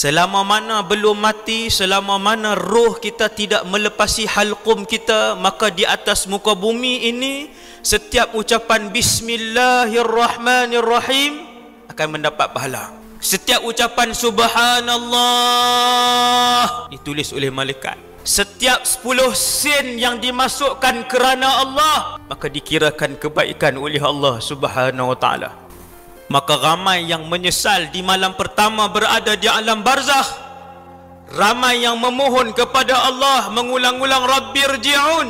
Selama mana belum mati, selama mana roh kita tidak melepasi halqum kita, maka di atas muka bumi ini setiap ucapan Bismillahirrahmanirrahim akan mendapat pahala. Setiap ucapan Subhanallah ditulis oleh malaikat. Setiap 10 sen yang dimasukkan kerana Allah, maka dikirakan kebaikan oleh Allah Subhanahu wa ta'ala. Maka ramai yang menyesal di malam pertama berada di alam barzakh. Ramai yang memohon kepada Allah mengulang-ulang, Rabbirji'un,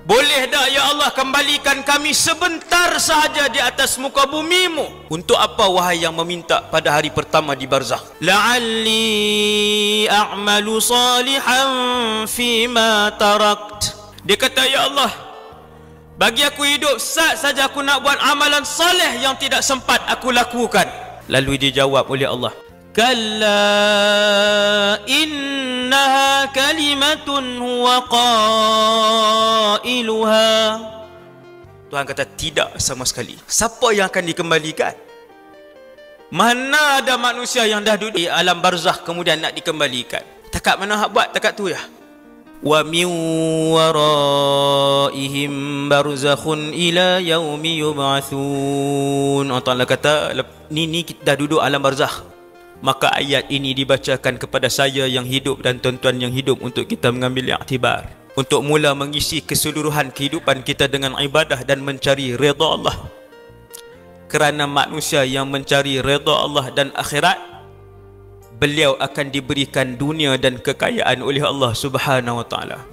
boleh tak ya Allah kembalikan kami sebentar sahaja di atas muka bumimu. Untuk apa wahai yang meminta pada hari pertama di barzakh? La'alli a'malu salihan fima tarakt. Dia kata, ya Allah, bagi aku hidup saat saja aku nak buat amalan saleh yang tidak sempat aku lakukan. Lalu dijawab oleh Allah, kalla innaha kalimatun huwa qailuha. Tuhan kata tidak sama sekali. Siapa yang akan dikembalikan? Mana ada manusia yang dah duduk di alam barzakh kemudian nak dikembalikan? Takat mana hak buat, takat tu ya. Wa min waraihim barzakhun ila yaumi yub'atsun. Allah Ta'ala kata, ni kita dah duduk alam barzakh, maka ayat ini dibacakan kepada saya yang hidup dan tuan-tuan yang hidup untuk kita mengambil iktibar, untuk mula mengisi keseluruhan kehidupan kita dengan ibadah dan mencari redha Allah. Kerana manusia yang mencari redha Allah dan akhirat, beliau akan diberikan dunia dan kekayaan oleh Allah Subhanahu wa ta'ala.